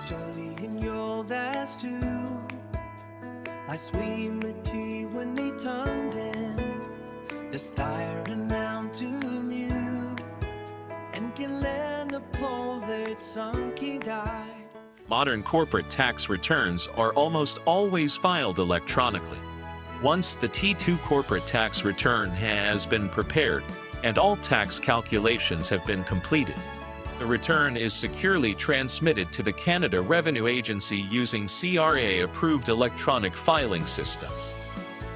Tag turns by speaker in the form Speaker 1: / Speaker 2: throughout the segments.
Speaker 1: studying your last two. I swim with tea when they turned in. The staring out to mute and can lend a pole that some kid died.
Speaker 2: Modern corporate tax returns are almost always filed electronically. Once the T2 corporate tax return has been prepared and all tax calculations have been completed, the return is securely transmitted to the Canada Revenue Agency using CRA-approved electronic filing systems.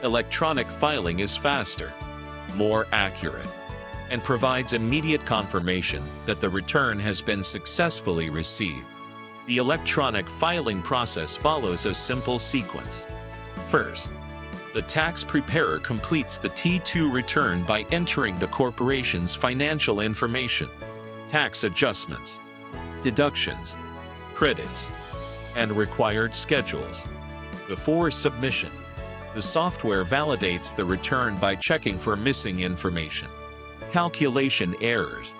Speaker 2: Electronic filing is faster, more accurate, and provides immediate confirmation that the return has been successfully received. The electronic filing process follows a simple sequence. First, the tax preparer completes the T2 return by entering the corporation's financial information, tax adjustments, deductions, credits, and required schedules. Before submission, the software validates the return by checking for missing information, calculation errors,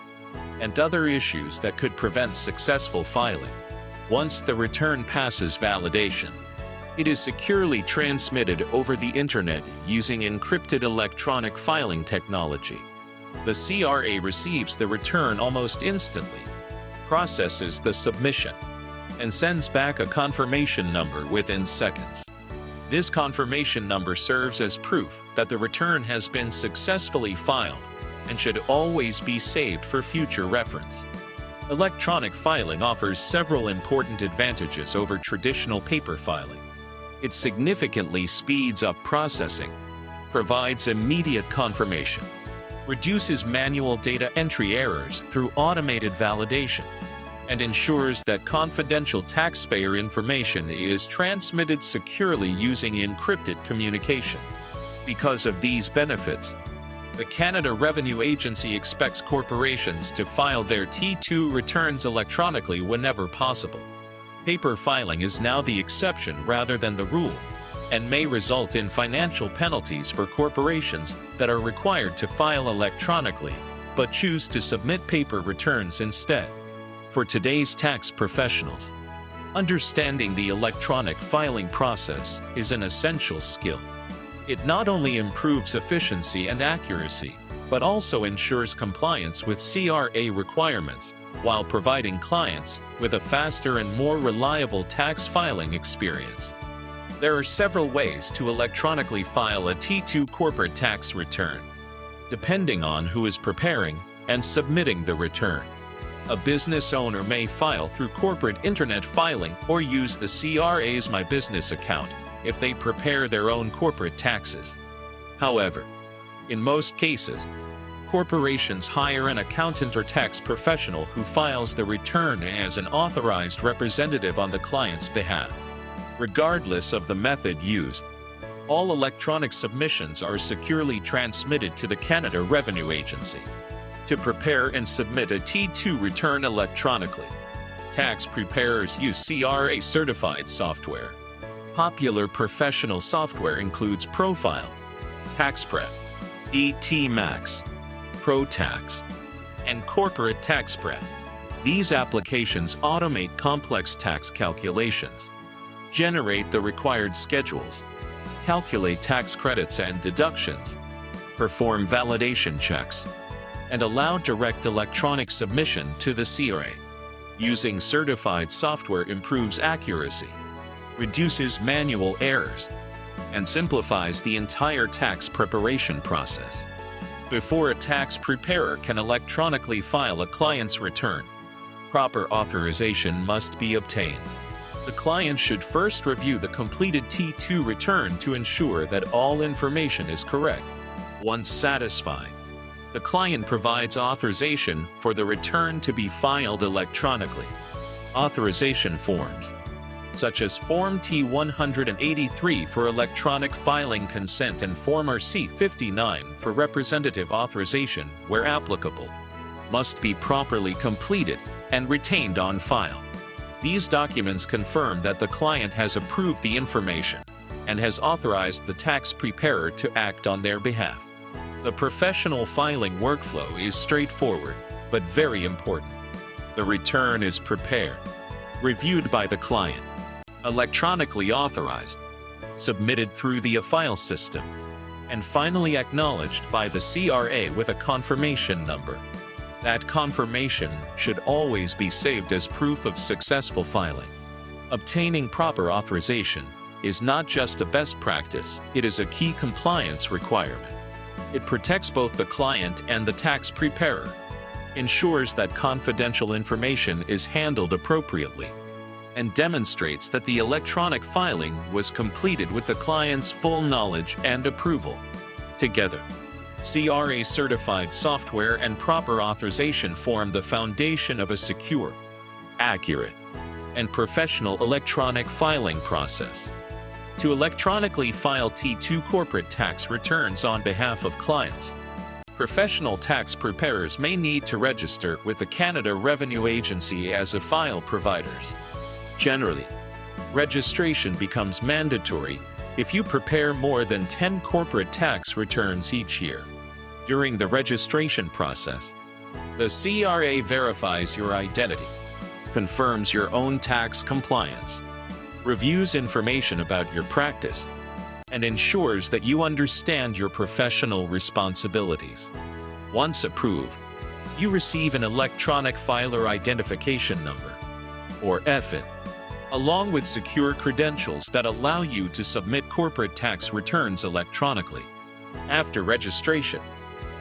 Speaker 2: and other issues that could prevent successful filing. Once the return passes validation, it is securely transmitted over the internet using encrypted electronic filing technology. The CRA receives the return almost instantly, processes the submission, and sends back a confirmation number within seconds. This confirmation number serves as proof that the return has been successfully filed and should always be saved for future reference. Electronic filing offers several important advantages over traditional paper filing. It significantly speeds up processing, provides immediate confirmation, reduces manual data entry errors through automated validation, and ensures that confidential taxpayer information is transmitted securely using encrypted communication. Because of these benefits, the Canada Revenue Agency expects corporations to file their T2 returns electronically whenever possible. Paper filing is now the exception rather than the rule, and may result in financial penalties for corporations that are required to file electronically but choose to submit paper returns instead. For today's tax professionals, understanding the electronic filing process is an essential skill. It not only improves efficiency and accuracy, but also ensures compliance with CRA requirements while providing clients with a faster and more reliable tax filing experience. There are several ways to electronically file a T2 corporate tax return, depending on who is preparing and submitting the return. A business owner may file through corporate internet filing or use the CRA's My Business account if they prepare their own corporate taxes. However, in most cases, corporations hire an accountant or tax professional who files the return as an authorized representative on the client's behalf. Regardless of the method used, all electronic submissions are securely transmitted to the Canada Revenue Agency. To prepare and submit a T2 return electronically, tax preparers use CRA-certified software. Popular professional software includes Profile, TaxPrep, ET Max, ProTax, and Corporate Tax Prep. These applications automate complex tax calculations, generate the required schedules, calculate tax credits and deductions, perform validation checks, and allow direct electronic submission to the CRA. Using certified software improves accuracy, reduces manual errors, and simplifies the entire tax preparation process. Before a tax preparer can electronically file a client's return, proper authorization must be obtained. The client should first review the completed T2 return to ensure that all information is correct. Once satisfied, the client provides authorization for the return to be filed electronically. Authorization forms, such as Form T183 for electronic filing consent and Form RC59 for representative authorization where applicable, must be properly completed and retained on file. These documents confirm that the client has approved the information and has authorized the tax preparer to act on their behalf. The professional filing workflow is straightforward, but very important. The return is prepared, reviewed by the client, electronically authorized, submitted through the EFILE system, and finally acknowledged by the CRA with a confirmation number. That confirmation should always be saved as proof of successful filing. Obtaining proper authorization is not just a best practice, it is a key compliance requirement. It protects both the client and the tax preparer, ensures that confidential information is handled appropriately, and demonstrates that the electronic filing was completed with the client's full knowledge and approval. Together, CRA-certified software and proper authorization form the foundation of a secure, accurate, and professional electronic filing process. To electronically file T2 corporate tax returns on behalf of clients, professional tax preparers may need to register with the Canada Revenue Agency as EFILE providers. Generally, registration becomes mandatory if you prepare more than 10 corporate tax returns each year. During the registration process, the CRA verifies your identity, confirms your own tax compliance, reviews information about your practice, and ensures that you understand your professional responsibilities. Once approved, you receive an electronic filer identification number, or EFIL, along with secure credentials that allow you to submit corporate tax returns electronically. After registration,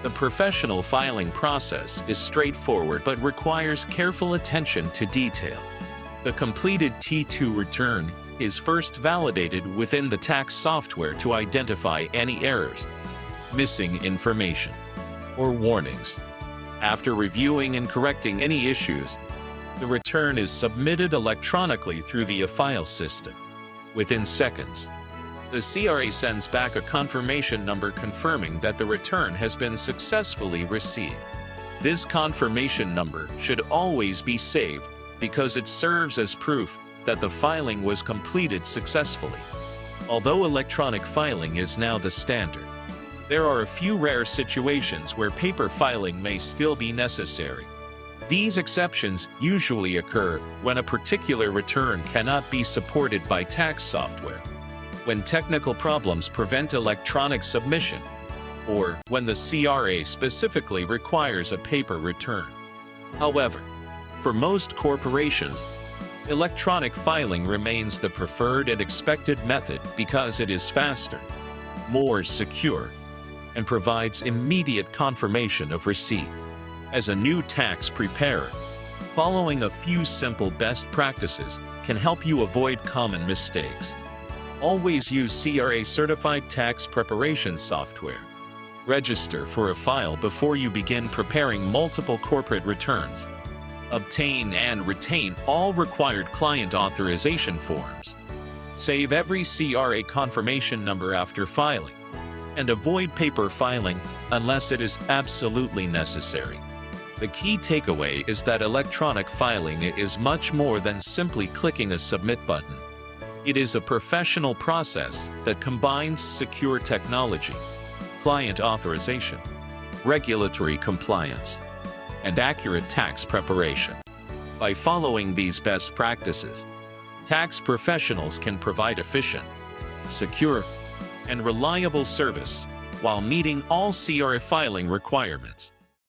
Speaker 2: the professional filing process is straightforward but requires careful attention to detail. The completed T2 return is first validated within the tax software to identify any errors, missing information, or warnings. After reviewing and correcting any issues, the return is submitted electronically through the EFILE system. Within seconds, the CRA sends back a confirmation number confirming that the return has been successfully received. This confirmation number should always be saved because it serves as proof that the filing was completed successfully. Although electronic filing is now the standard, there are a few rare situations where paper filing may still be necessary. These exceptions usually occur when a particular return cannot be supported by tax software, when technical problems prevent electronic submission, or when the CRA specifically requires a paper return. However, for most corporations, electronic filing remains the preferred and expected method because it is faster, more secure, and provides immediate confirmation of receipt. As a new tax preparer, following a few simple best practices can help you avoid common mistakes. Always use CRA-certified tax preparation software. Register for EFILE before you begin preparing multiple corporate returns. Obtain and retain all required client authorization forms. Save every CRA confirmation number after filing, and avoid paper filing unless it is absolutely necessary. The key takeaway is that electronic filing is much more than simply clicking a submit button. It is a professional process that combines secure technology, client authorization, regulatory compliance, and accurate tax preparation. By following these best practices, tax professionals can provide efficient, secure, and reliable service while meeting all CRA filing requirements.